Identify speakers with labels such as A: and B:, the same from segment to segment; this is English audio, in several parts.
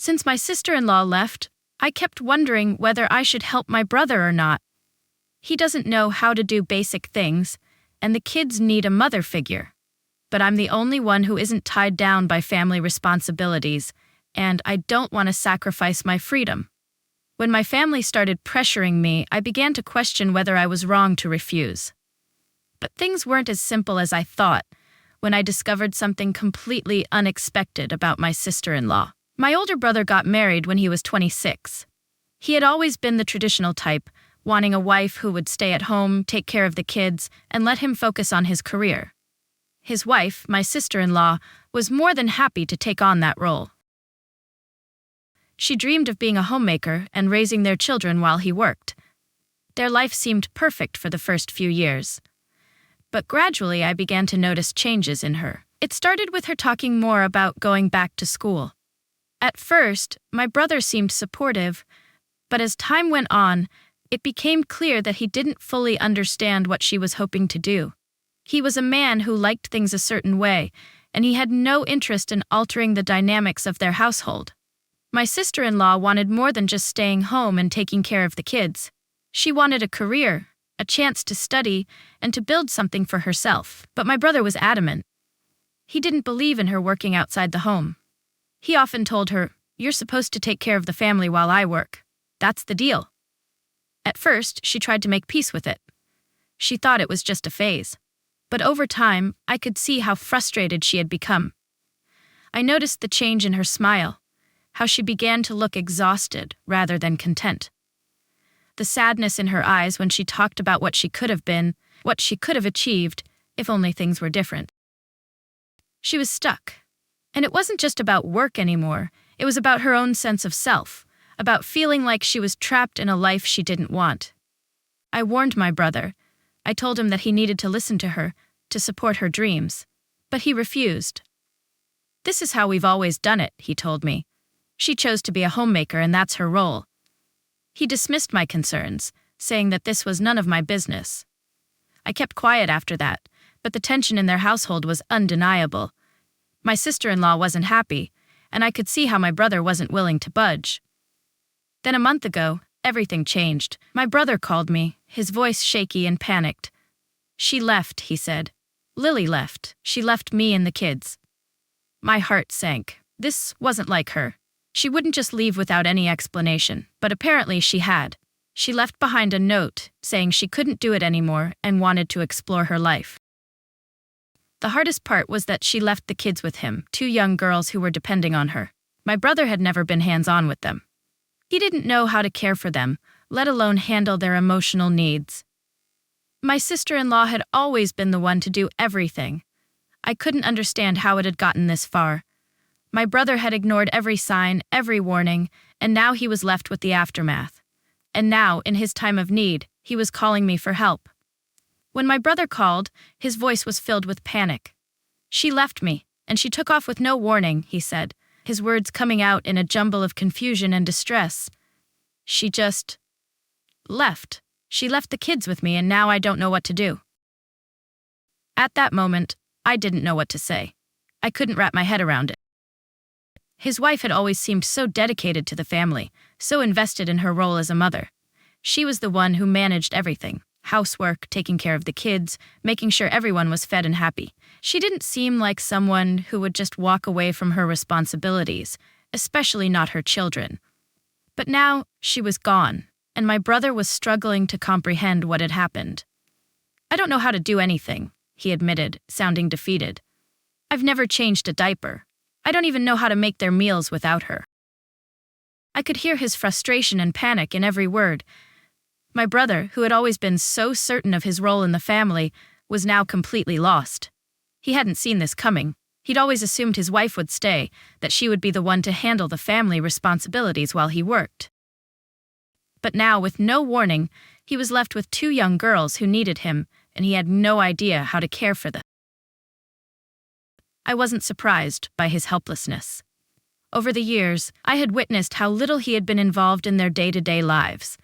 A: Since my sister-in-law left, I kept wondering whether I should help my brother or not. He doesn't know how to do basic things, and the kids need a mother figure. But I'm the only one who isn't tied down by family responsibilities, and I don't want to sacrifice my freedom. When my family started pressuring me, I began to question whether I was wrong to refuse. But things weren't as simple as I thought when I discovered something completely unexpected about my sister-in-law. My older brother got married when he was 26. He had always been the traditional type, wanting a wife who would stay at home, take care of the kids, and let him focus on his career. His wife, my sister-in-law, was more than happy to take on that role. She dreamed of being a homemaker and raising their children while he worked. Their life seemed perfect for the first few years. But gradually I began to notice changes in her. It started with her talking more about going back to school. At first, my brother seemed supportive, but as time went on, it became clear that he didn't fully understand what she was hoping to do. He was a man who liked things a certain way, and he had no interest in altering the dynamics of their household. My sister-in-law wanted more than just staying home and taking care of the kids. She wanted a career, a chance to study, and to build something for herself. But my brother was adamant. He didn't believe in her working outside the home. He often told her, "You're supposed to take care of the family while I work. That's the deal." At first, she tried to make peace with it. She thought it was just a phase. But over time, I could see how frustrated she had become. I noticed the change in her smile, how she began to look exhausted rather than content. The sadness in her eyes when she talked about what she could have been, what she could have achieved, if only things were different. She was stuck. And it wasn't just about work anymore, it was about her own sense of self, about feeling like she was trapped in a life she didn't want. I warned my brother. I told him that he needed to listen to her, to support her dreams. But he refused. "This is how we've always done it," he told me. "She chose to be a homemaker and that's her role." He dismissed my concerns, saying that this was none of my business. I kept quiet after that, but the tension in their household was undeniable. My sister-in-law wasn't happy, and I could see how my brother wasn't willing to budge. Then a month ago, everything changed. My brother called me, his voice shaky and panicked. "She left," he said. "Lily left. She left me and the kids." My heart sank. This wasn't like her. She wouldn't just leave without any explanation, but apparently she had. She left behind a note saying she couldn't do it anymore and wanted to explore her life. The hardest part was that she left the kids with him, 2 young girls who were depending on her. My brother had never been hands-on with them. He didn't know how to care for them, let alone handle their emotional needs. My sister-in-law had always been the one to do everything. I couldn't understand how it had gotten this far. My brother had ignored every sign, every warning, and now he was left with the aftermath. And now, in his time of need, he was calling me for help. When my brother called, his voice was filled with panic. "She left me, and she took off with no warning," he said, his words coming out in a jumble of confusion and distress. "She just left. She left the kids with me, and now I don't know what to do." At that moment, I didn't know what to say. I couldn't wrap my head around it. His wife had always seemed so dedicated to the family, so invested in her role as a mother. She was the one who managed everything. Housework, taking care of the kids, making sure everyone was fed and happy. She didn't seem like someone who would just walk away from her responsibilities, especially not her children. But now, she was gone, and my brother was struggling to comprehend what had happened. "I don't know how to do anything," he admitted, sounding defeated. "I've never changed a diaper. I don't even know how to make their meals without her." I could hear his frustration and panic in every word. My brother, who had always been so certain of his role in the family, was now completely lost. He hadn't seen this coming. He'd always assumed his wife would stay, that she would be the one to handle the family responsibilities while he worked. But now, with no warning, he was left with 2 young girls who needed him, and he had no idea how to care for them. I wasn't surprised by his helplessness. Over the years, I had witnessed how little he had been involved in their day-to-day lives.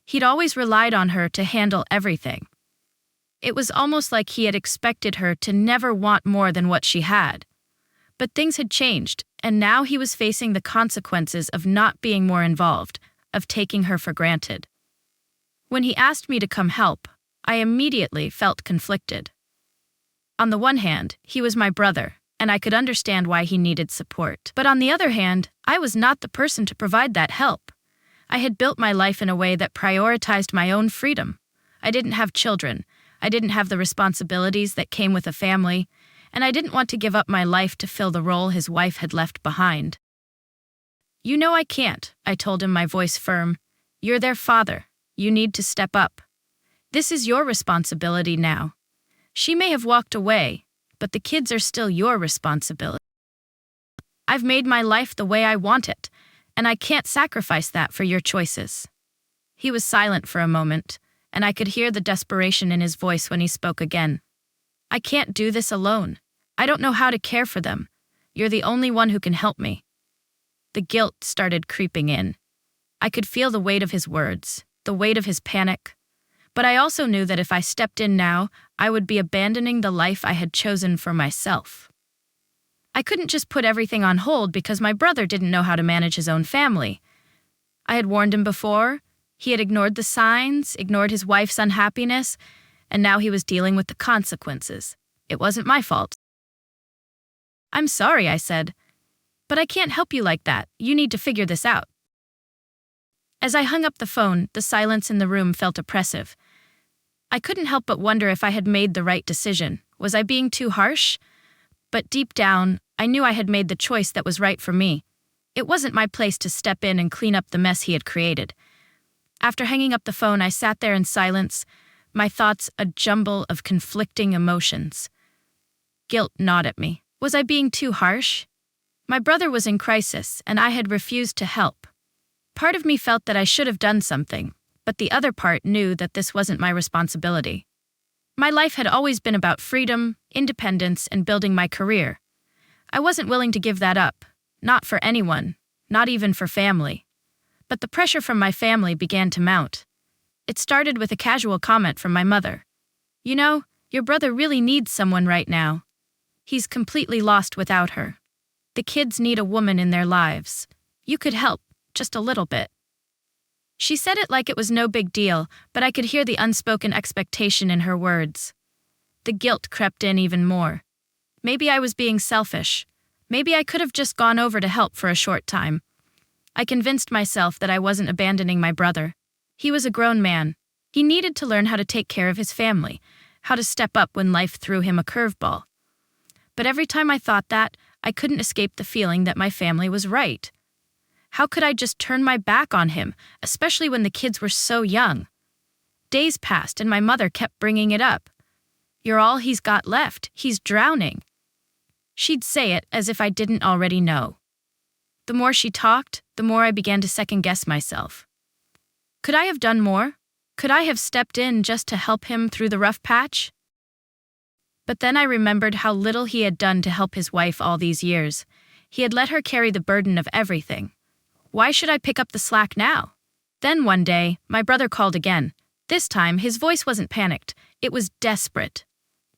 A: He'd always relied on her to handle everything. It was almost like he had expected her to never want more than what she had. But things had changed, And now he was facing the consequences of not being more involved, of taking her for granted. When he asked me to come help, I immediately felt conflicted. On the one hand, he was my brother, and I could understand why he needed support. But on the other hand, I was not the person to provide that help. I had built my life in a way that prioritized my own freedom. I didn't have children. I didn't have the responsibilities that came with a family, and I didn't want to give up my life to fill the role his wife had left behind. "You know I can't," I told him, my voice firm. "You're their father. You need to step up. This is your responsibility now. She may have walked away, but the kids are still your responsibility. I've made my life the way I want it, and I can't sacrifice that for your choices." He was silent for a moment, and I could hear the desperation in his voice when he spoke again. "I can't do this alone. I don't know how to care for them. You're the only one who can help me." The guilt started creeping in. I could feel the weight of his words, the weight of his panic. But I also knew that if I stepped in now, I would be abandoning the life I had chosen for myself. I couldn't just put everything on hold because my brother didn't know how to manage his own family. I had warned him before. He had ignored the signs, ignored his wife's unhappiness, and now he was dealing with the consequences. It wasn't my fault. "I'm sorry," I said, "but I can't help you like that. You need to figure this out." As I hung up the phone, the silence in the room felt oppressive. I couldn't help but wonder if I had made the right decision. Was I being too harsh? But deep down, I knew I had made the choice that was right for me. It wasn't my place to step in and clean up the mess he had created. After hanging up the phone, I sat there in silence, my thoughts a jumble of conflicting emotions. Guilt gnawed at me. Was I being too harsh? My brother was in crisis, and I had refused to help. Part of me felt that I should have done something, but the other part knew that this wasn't my responsibility. My life had always been about freedom, independence, and building my career. I wasn't willing to give that up, not for anyone, not even for family. But the pressure from my family began to mount. It started with a casual comment from my mother. "You know, your brother really needs someone right now. He's completely lost without her. The kids need a woman in their lives. You could help, just a little bit." She said it like it was no big deal, but I could hear the unspoken expectation in her words. The guilt crept in even more. Maybe I was being selfish. Maybe I could have just gone over to help for a short time. I convinced myself that I wasn't abandoning my brother. He was a grown man. He needed to learn how to take care of his family, how to step up when life threw him a curveball. But every time I thought that, I couldn't escape the feeling that my family was right. How could I just turn my back on him, especially when the kids were so young? Days passed and my mother kept bringing it up. "You're all he's got left. He's drowning." She'd say it as if I didn't already know. The more she talked, the more I began to second-guess myself. Could I have done more? Could I have stepped in just to help him through the rough patch? But then I remembered how little he had done to help his wife all these years. He had let her carry the burden of everything. Why should I pick up the slack now? Then one day, my brother called again. This time, his voice wasn't panicked. It was desperate.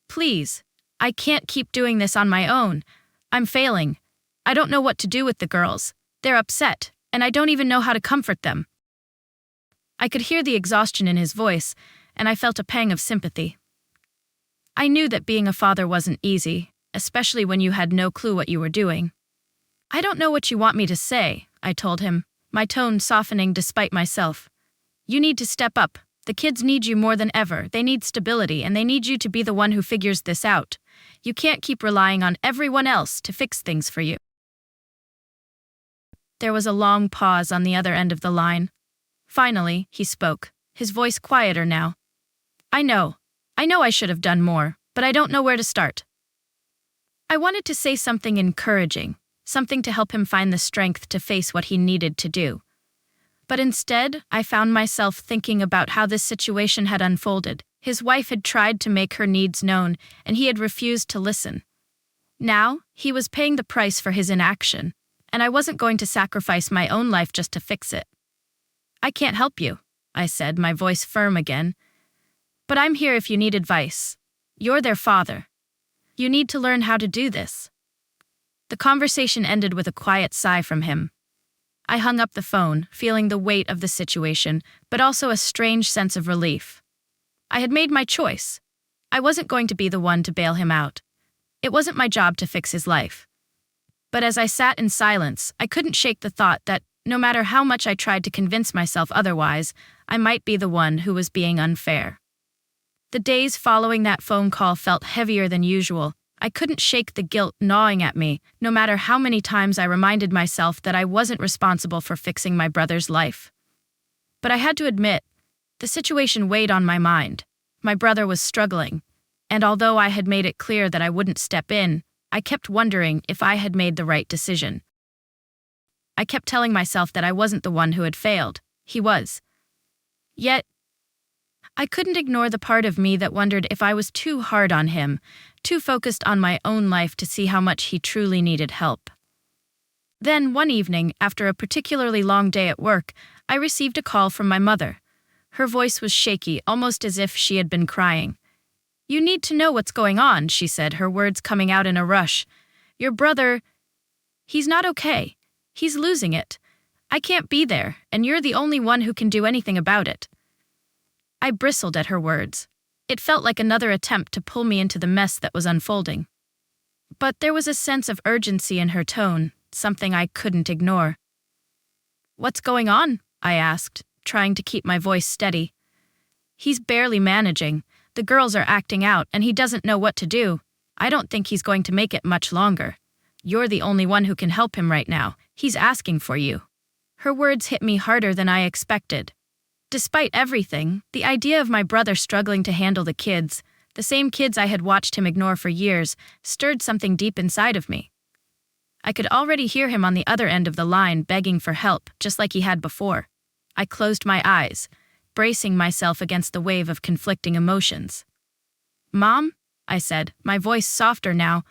A: "Please, I can't keep doing this on my own. I'm failing. I don't know what to do with the girls. They're upset, and I don't even know how to comfort them." I could hear the exhaustion in his voice, and I felt a pang of sympathy. I knew that being a father wasn't easy, especially when you had no clue what you were doing. "I don't know what you want me to say," I told him, my tone softening despite myself. "You need to step up. The kids need you more than ever. They need stability, and they need you to be the one who figures this out. You can't keep relying on everyone else to fix things for you." There was a long pause on the other end of the line. Finally, he spoke, his voice quieter now. I know I should have done more, but I don't know where to start." I wanted to say something encouraging, something to help him find the strength to face what he needed to do. But instead, I found myself thinking about how this situation had unfolded. His wife had tried to make her needs known, and he had refused to listen. Now, he was paying the price for his inaction, and I wasn't going to sacrifice my own life just to fix it. "I can't help you," I said, my voice firm again. "But I'm here if you need advice. You're their father. You need to learn how to do this." The conversation ended with a quiet sigh from him. I hung up the phone, feeling the weight of the situation, but also a strange sense of relief. I had made my choice. I wasn't going to be the one to bail him out. It wasn't my job to fix his life. But as I sat in silence, I couldn't shake the thought that, no matter how much I tried to convince myself otherwise, I might be the one who was being unfair. The days following that phone call felt heavier than usual. I couldn't shake the guilt gnawing at me, no matter how many times I reminded myself that I wasn't responsible for fixing my brother's life. But I had to admit, the situation weighed on my mind. My brother was struggling, and although I had made it clear that I wouldn't step in, I kept wondering if I had made the right decision. I kept telling myself that I wasn't the one who had failed. He was. Yet, I couldn't ignore the part of me that wondered if I was too hard on him, too focused on my own life to see how much he truly needed help. Then, one evening, after a particularly long day at work, I received a call from my mother. Her voice was shaky, almost as if she had been crying. "You need to know what's going on," she said, her words coming out in a rush. "Your brother, he's not okay. He's losing it. I can't be there, and you're the only one who can do anything about it." I bristled at her words. It felt like another attempt to pull me into the mess that was unfolding. But there was a sense of urgency in her tone, something I couldn't ignore. "What's going on?" I asked, trying to keep my voice steady. "He's barely managing. The girls are acting out, and he doesn't know what to do. I don't think he's going to make it much longer. You're the only one who can help him right now. He's asking for you." Her words hit me harder than I expected. Despite everything, the idea of my brother struggling to handle the kids, the same kids I had watched him ignore for years, stirred something deep inside of me. I could already hear him on the other end of the line begging for help, just like he had before. I closed my eyes, bracing myself against the wave of conflicting emotions. "Mom," I said, my voice softer now.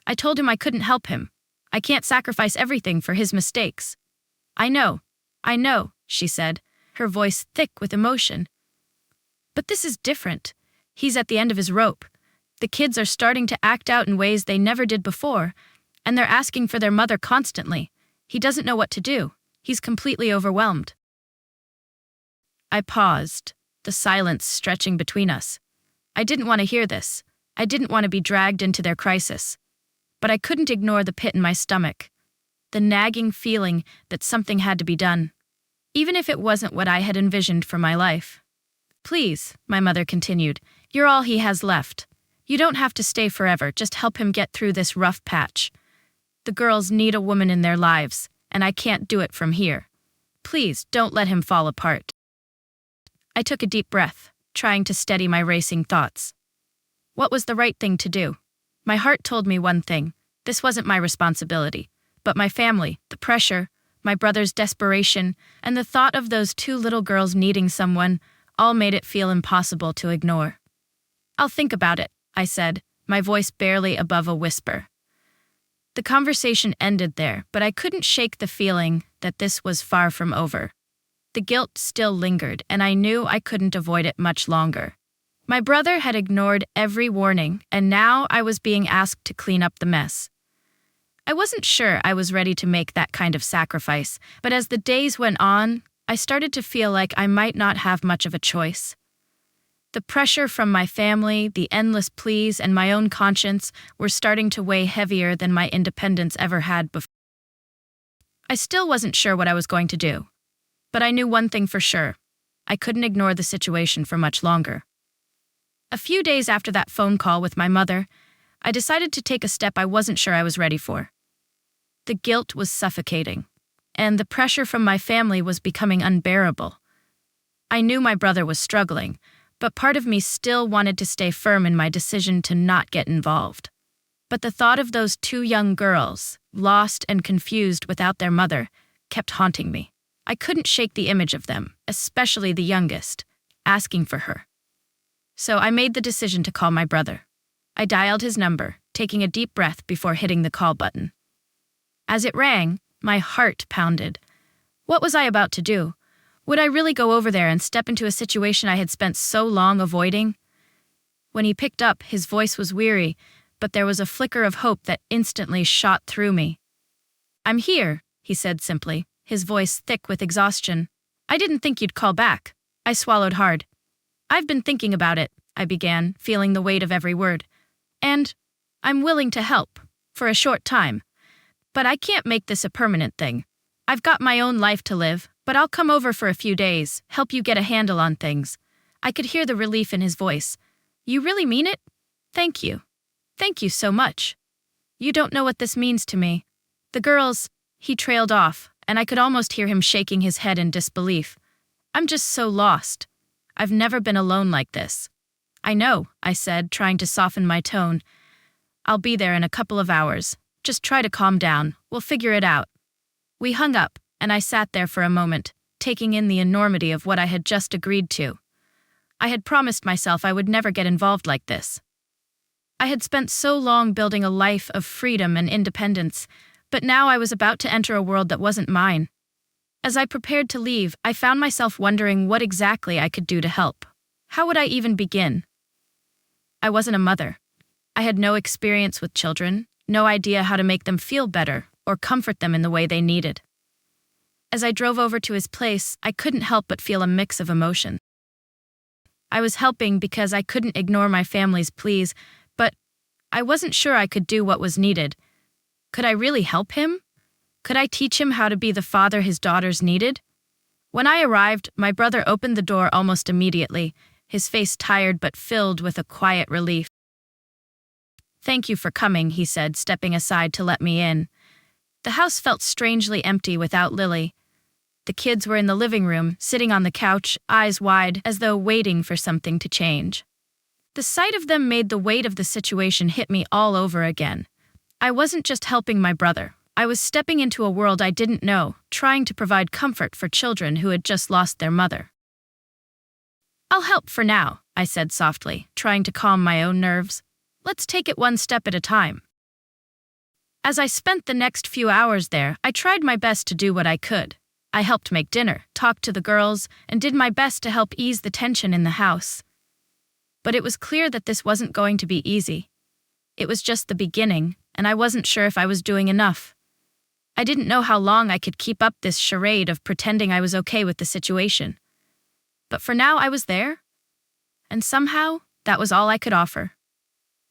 A: I told him I couldn't help him. I can't sacrifice everything for his mistakes. I know, she said, her voice thick with emotion. "But this is different. He's at the end of his rope. The kids are starting to act out in ways they never did before, and they're asking for their mother constantly. He doesn't know what to do. He's completely overwhelmed." I paused, the silence stretching between us. I didn't want to hear this. I didn't want to be dragged into their crisis. But I couldn't ignore the pit in my stomach, the nagging feeling that something had to be done, even if it wasn't what I had envisioned for my life. "Please," my mother continued, "you're all he has left. You don't have to stay forever, just help him get through this rough patch. The girls need a woman in their lives, and I can't do it from here. Please, don't let him fall apart." I took a deep breath, trying to steady my racing thoughts. What was the right thing to do? My heart told me one thing: this wasn't my responsibility, but my family, the pressure, my brother's desperation, and the thought of those two little girls needing someone all made it feel impossible to ignore. "I'll think about it," I said, my voice barely above a whisper. The conversation ended there, but I couldn't shake the feeling that this was far from over. The guilt still lingered, and I knew I couldn't avoid it much longer. My brother had ignored every warning, and now I was being asked to clean up the mess. I wasn't sure I was ready to make that kind of sacrifice, but as the days went on, I started to feel like I might not have much of a choice. The pressure from my family, the endless pleas, and my own conscience were starting to weigh heavier than my independence ever had before. I still wasn't sure what I was going to do, but I knew one thing for sure: I couldn't ignore the situation for much longer. A few days after that phone call with my mother, I decided to take a step I wasn't sure I was ready for. The guilt was suffocating, and the pressure from my family was becoming unbearable. I knew my brother was struggling, but part of me still wanted to stay firm in my decision to not get involved. But the thought of those two young girls, lost and confused without their mother, kept haunting me. I couldn't shake the image of them, especially the youngest, asking for her. So I made the decision to call my brother. I dialed his number, taking a deep breath before hitting the call button. As it rang, my heart pounded. What was I about to do? Would I really go over there and step into a situation I had spent so long avoiding? When he picked up, his voice was weary, but there was a flicker of hope that instantly shot through me. "I'm here," he said simply, his voice thick with exhaustion. "I didn't think you'd call back." I swallowed hard. "I've been thinking about it," I began, feeling the weight of every word. "And I'm willing to help, for a short time. But I can't make this a permanent thing. I've got my own life to live, but I'll come over for a few days, help you get a handle on things." I could hear the relief in his voice. "You really mean it? Thank you. Thank you so much. You don't know what this means to me." The girls, he trailed off, and I could almost hear him shaking his head in disbelief. "I'm just so lost. I've never been alone like this." "I know," I said, trying to soften my tone. "I'll be there in a couple of hours. Just try to calm down. We'll figure it out." We hung up, and I sat there for a moment, taking in the enormity of what I had just agreed to. I had promised myself I would never get involved like this. I had spent so long building a life of freedom and independence, but now I was about to enter a world that wasn't mine. As I prepared to leave, I found myself wondering what exactly I could do to help. How would I even begin? I wasn't a mother. I had no experience with children, no idea how to make them feel better or comfort them in the way they needed. As I drove over to his place, I couldn't help but feel a mix of emotion. I was helping because I couldn't ignore my family's pleas, but I wasn't sure I could do what was needed. Could I really help him? Could I teach him how to be the father his daughters needed? When I arrived, my brother opened the door almost immediately, his face tired but filled with a quiet relief. "Thank you for coming," he said, stepping aside to let me in. The house felt strangely empty without Lily. The kids were in the living room, sitting on the couch, eyes wide, as though waiting for something to change. The sight of them made the weight of the situation hit me all over again. I wasn't just helping my brother. I was stepping into a world I didn't know, trying to provide comfort for children who had just lost their mother. "I'll help for now," I said softly, trying to calm my own nerves. "Let's take it one step at a time." As I spent the next few hours there, I tried my best to do what I could. I helped make dinner, talked to the girls, and did my best to help ease the tension in the house. But it was clear that this wasn't going to be easy. It was just the beginning, and I wasn't sure if I was doing enough. I didn't know how long I could keep up this charade of pretending I was okay with the situation. But for now I was there, and somehow that was all I could offer.